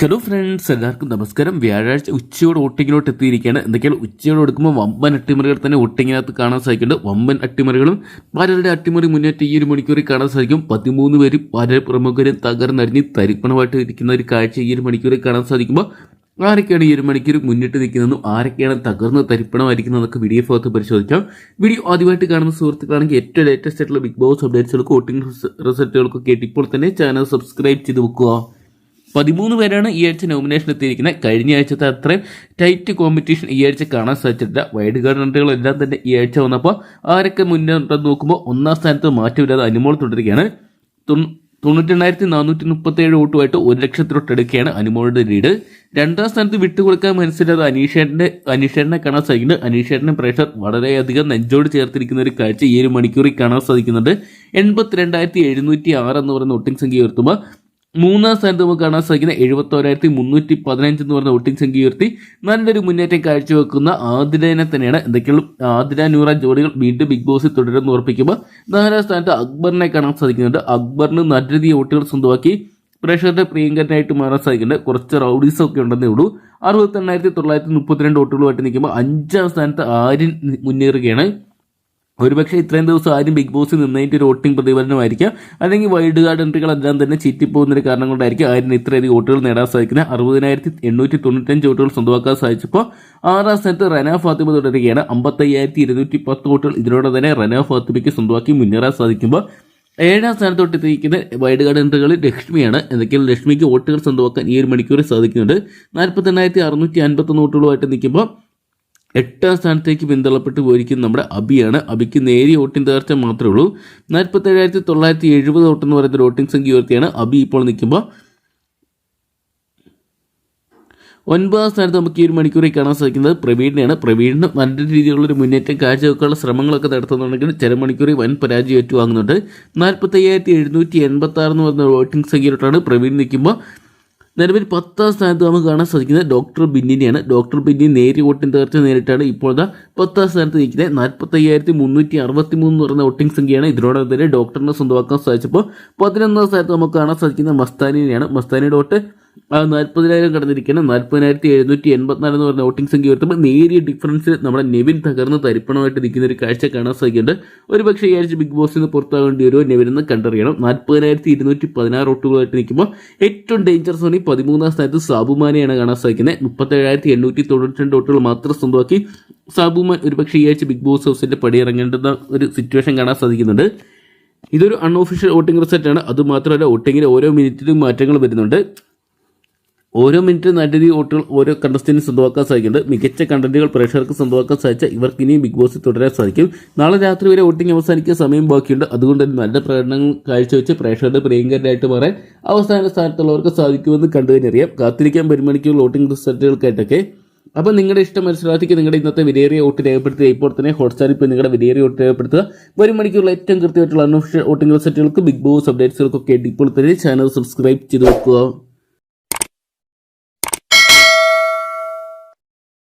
Hello friends, എല്ലാവർക്കും നമസ്കാരം. വ്യാഴാഴ്ച ഉച്ചയോട് വോട്ടിങ്ങിലോട്ട് എത്തിയിരിക്കുകയാണ്. എന്തൊക്കെയാണ് ഉച്ചയോട് എടുക്കുമ്പോൾ വമ്പൻ അട്ടിമറികൾ തന്നെ വോട്ടിങ്ങിനകത്ത് കാണാൻ സാധിക്കുന്നുണ്ട്. വമ്പൻ അട്ടിമറികളും പലരുടെ അട്ടിമറി മുന്നേറ്റം ഈ ഒരു മണിക്കൂറിൽ കാണാൻ സാധിക്കും. 13 പേരും പല പ്രമുഖരും തകർന്നടിഞ്ഞ് തരിപ്പണമായിട്ട് ഇരിക്കുന്ന ഒരു കാഴ്ച ഈ ഒരു മണിക്കൂറിൽ കാണാൻ സാധിക്കുമ്പോൾ ആരൊക്കെയാണ് ഈ ഒരു മണിക്കൂർ മുന്നിട്ട് നിൽക്കുന്നതെന്നും ആരൊക്കെയാണ് തകർന്ന് തരിപ്പണമായിരിക്കുന്നതൊക്കെ വീഡിയോ ഭാഗത്ത് പരിശോധിക്കാം. വീഡിയോ ആദ്യമായിട്ട് കാണുന്ന സുഹൃത്തുക്കളാണെങ്കിൽ ഏറ്റവും ലേറ്റസ്റ്റ് ആയിട്ടുള്ള ബിഗ് ബോസ് അപ്ഡേറ്റ്സുകൾക്ക് വോട്ടിംഗ് റിസൾട്ടുകൾക്കൊക്കെ ഇപ്പോൾ തന്നെ ചാനൽ സബ്സ്ക്രൈബ് ചെയ്ത് വെക്കുക. 13 പേരാണ് ഈ ആഴ്ച നോമിനേഷൻ എത്തിയിരിക്കുന്നത്. കഴിഞ്ഞ ആഴ്ചത്തെ അത്രയും ടൈറ്റ് കോമ്പറ്റീഷൻ ഈ ആഴ്ച കാണാൻ സാധിച്ചിട്ടില്ല. വൈഡ് കാർഡ് എൻട്രികളെല്ലാം തന്നെ ഈ ആഴ്ച വന്നപ്പോൾ ആരൊക്കെ മുന്നോട്ടെന്ന് നോക്കുമ്പോൾ ഒന്നാം സ്ഥാനത്ത് മാറ്റമില്ലാതെ അനുമോൾ തുടരുകയാണ്. 98,437 വോട്ടുമായിട്ട് 1,00,000 എടുക്കുകയാണ് അനുമോളുടെ ലീഡ്. രണ്ടാം സ്ഥാനത്ത് വിട്ടുകൊടുക്കാൻ മനസ്സിലാതെ അനീഷേട്ടനെ കാണാൻ സാധിക്കുന്നുണ്ട്. അനീഷേട്ടനെ പ്രേക്ഷകർ വളരെയധികം നെഞ്ചോട് ചേർത്തിരിക്കുന്ന ഒരു കാഴ്ച ഈ ഒരു മണിക്കൂറിൽ കാണാൻ സാധിക്കുന്നുണ്ട്. 82,706 എന്ന് പറയുന്ന വോട്ടിംഗ് സംഖ്യ ഉയർത്തുമ്പോൾ മൂന്നാം സ്ഥാനത്ത് നമുക്ക് കാണാൻ സാധിക്കുന്ന 71,315 എന്ന് പറഞ്ഞ വോട്ടിംഗ് സംഖ്യ ഉയർത്തി നല്ലൊരു മുന്നേറ്റം കാഴ്ചവെക്കുന്ന ആതിരനെ തന്നെയാണ്. എന്തൊക്കെയുള്ള ആതിര നൂറ ജോഡികൾ വീണ്ടും ബിഗ് ബോസിൽ തുടരുമെന്ന് ഉറപ്പിക്കുമ്പോൾ 4ാം സ്ഥാനത്ത് അക്ബറിനെ കാണാൻ സാധിക്കുന്നുണ്ട്. അക്ബറിന് നല്ല രീതിയിൽ വോട്ടുകൾ സ്വന്തമാക്കി പ്രേക്ഷകരുടെ പ്രിയങ്കരനായിട്ട് മാറാൻ സാധിക്കുന്നുണ്ട്. കുറച്ച് റൗഡീസ് ഒക്കെ ഉണ്ടെന്നേ ഉള്ളൂ. 68,932 വോട്ടുകളുമായിട്ട് നിൽക്കുമ്പോൾ 5ാം സ്ഥാനത്ത് ആര്യൻ മുന്നേറുകയാണ്. ഒരുപക്ഷെ ഇത്രയും ദിവസം ആരും ബിഗ് ബോസിൽ നിന്നതിൻ്റെ ഒരു വോട്ടിംഗ് പ്രതിഫലനമായിരിക്കാം, അല്ലെങ്കിൽ വൈഡ് കാർഡ് എൻട്രികളെല്ലാം തന്നെ ചീറ്റിപ്പോകുന്നൊരു കാരണം കൊണ്ടായിരിക്കും ആരും ഇത്രയധികം വോട്ടുകൾ നേടാൻ സാധിക്കുന്നത്. 60,895 വോട്ടുകൾ സ്വന്തമാക്കാൻ സാധിച്ചപ്പോൾ 6ാം സ്ഥാനത്ത് റന ഫാത്തിമ തുടരുകയാണ്. 55,210 വോട്ടുകൾ ഇതിനോടെ തന്നെ റന ഫാത്തിമയ്ക്ക് സ്വന്തമാക്കി മുന്നേറാൻ സാധിക്കുമ്പോൾ 7ാം സ്ഥാനത്തോട്ട് എത്തിയിരിക്കുന്ന വൈഡ് കാർഡ് എൻട്രികളിൽ ലക്ഷ്മിയാണ്. എന്തൊക്കെയാണ് ലക്ഷ്മിക്ക് വോട്ടുകൾ സ്വന്തമാക്കാൻ ഈ ഒരു മണിക്കൂറിൽ സാധിക്കുന്നുണ്ട്. 48,651 വോട്ടുകളുമായിട്ട് നിൽക്കുമ്പോൾ 8ാം സ്ഥാനത്തേക്ക് പിന്തള്ളപ്പെട്ട് പോയിരിക്കുന്നത് നമ്മുടെ അബിയാണ്. അബിക്ക് നേരിയ വോട്ടിംഗ് തകർച്ച മാത്രമേ ഉള്ളൂ. 47,970 വോട്ട് എന്ന് പറയുന്ന വോട്ടിംഗ് സംഖ്യ ഉയർത്തിയാണ് അബി ഇപ്പോൾ നിൽക്കുമ്പോൾ 9ാം സ്ഥാനത്ത് നമുക്ക് ഈ ഒരു മണിക്കൂറിൽ കാണാൻ സാധിക്കുന്നത് പ്രവീണിനെയാണ്. പ്രവീണിന് നല്ല രീതിയിലുള്ളൊരു മുന്നേറ്റം കാഴ്ചവെക്കാനുള്ള ശ്രമങ്ങളൊക്കെ നടത്തുന്നുണ്ടെങ്കിൽ ചില മണിക്കൂറിൽ വൻ പരാജയം ഏറ്റുവാങ്ങുന്നുണ്ട്. 45,786 എന്ന് പറയുന്ന വോട്ടിംഗ് സംഖ്യയിലോട്ടാണ് പ്രവീൺ നിൽക്കുമ്പോൾ നിലവിൽ 10ാം സ്ഥാനത്ത് നമുക്ക് കാണാൻ സാധിക്കുന്നത് ഡോക്ടർ ബിന്നിനെയാണ്. ഡോക്ടർ ബിന്നി നേരിയ വോട്ടിംഗ് തകർച്ച നേരിട്ടാണ് ഇപ്പോഴത്തെ 10ാം സ്ഥാനത്ത് നിൽക്കുന്നത്. 45,363 എന്ന് പറയുന്ന വോട്ടിംഗ് സംഖ്യയാണ് ഇതിനോടൊപ്പം തന്നെ ഡോക്ടറിനെ സ്വന്തമാക്കാൻ സാധിച്ചപ്പോൾ 11ാം സ്ഥാനത്ത് നമുക്ക് കാണാൻ സാധിക്കുന്നത് മസ്താനിനെയാണ്. മസ്താനിയുടെ വോട്ട് 40,000 കടന്നിരിക്കുകയാണ്. 40,784 എന്ന് പറയുന്ന വോട്ടിംഗ് സംഖ്യ ഉയർത്തുമ്പോൾ നേരിയ ഡിഫറൻസ് നമ്മുടെ നെവിൻ തകർന്ന് തരിപ്പണമായിട്ട് നിൽക്കുന്ന ഒരു കാഴ്ച കാണാൻ സാധിക്കുന്നുണ്ട്. ഒരുപക്ഷെ ഈ ആഴ്ച ബിഗ് ബോസിൽ നിന്ന് പുറത്താകേണ്ടി വരുമോ നെവിനെന്ന് കണ്ടറിയണം. 40,216 വോട്ടുകളായിട്ട് നിൽക്കുമ്പോൾ ഏറ്റവും ഡേഞ്ചർ സോണിൽ 13ാം സ്ഥാനത്ത് സാബുമാനെയാണ് കാണാൻ സാധിക്കുന്നത്. 37,892 വോട്ടുകൾ മാത്രം സ്വന്തമാക്കി സാബുമാൻ ഒരുപക്ഷെ ഈ ആഴ്ച ബിഗ് ബോസ് ഹൗസിന്റെ പടിയിറങ്ങേണ്ടുന്ന ഒരു സിറ്റുവേഷൻ കാണാൻ സാധിക്കുന്നുണ്ട്. ഇതൊരു അൺഒഫീഷ്യൽ വോട്ടിംഗ് റിസൾട്ടാണ്. അതുമാത്രമല്ല വോട്ടിങ്ങിൽ ഓരോ മിനിറ്റിലും മാറ്റങ്ങൾ വരുന്നുണ്ട്. ഓരോ മിനിറ്റ് നല്ല രീതിയിൽ വോട്ടുകൾ ഓരോ കണ്ടസ്റ്റന്റിന് സ്വന്തമാക്കാൻ സാധിക്കുന്നുണ്ട്. മികച്ച കണ്ടന്റുകൾ പ്രേക്ഷകർക്ക് സ്വന്തമാക്കാൻ സാധിച്ച ഇവർക്ക് ഇനിയും ബിഗ് ബോസിൽ തുടരാൻ സാധിക്കും. നാളെ രാത്രി വരെ വോട്ടിംഗ് അവസാനിക്കാൻ സമയം ബാക്കിയുണ്ട്. അതുകൊണ്ട് തന്നെ നല്ല പ്രകടനങ്ങൾ കാഴ്ചവെച്ച് പ്രേക്ഷകരുടെ പ്രിയങ്കരനായിട്ട് മാറാൻ അവസാന സ്ഥാനത്തുള്ളവർക്ക് സാധിക്കുമെന്ന് കണ്ടു തന്നെ അറിയാം. കാത്തിരിക്കാൻ പരിമണിക്കുള്ള വോട്ടിംഗ് റിസൾട്ടുകൾക്കായിട്ടൊക്കെ. അപ്പോൾ നിങ്ങളുടെ ഇഷ്ടം മനസ്സിലാക്കി നിങ്ങളുടെ ഇന്നത്തെ വിലയേറിയ വോട്ട് രേഖപ്പെടുത്തുക. ഇപ്പോൾ തന്നെ ഹോട്ട്സ്റ്റാറിൽ ഇപ്പോൾ നിങ്ങളുടെ വിലയേറിയ വോട്ട് രേഖപ്പെടുത്തുക. വരും മണിക്കുള്ള ഏറ്റവും കൃത്യമായിട്ടുള്ള അൺഒഫീഷ്യൽ വോട്ടിംഗ് റിസൾട്ടുകൾക്ക് ബിഗ് ബോസ് അപ്ഡേറ്റ്സുകൾക്കൊക്കെ ഇപ്പോൾ തന്നെ ചാനൽ സബ്സ്ക്രൈബ് ചെയ്ത് വെക്കുക.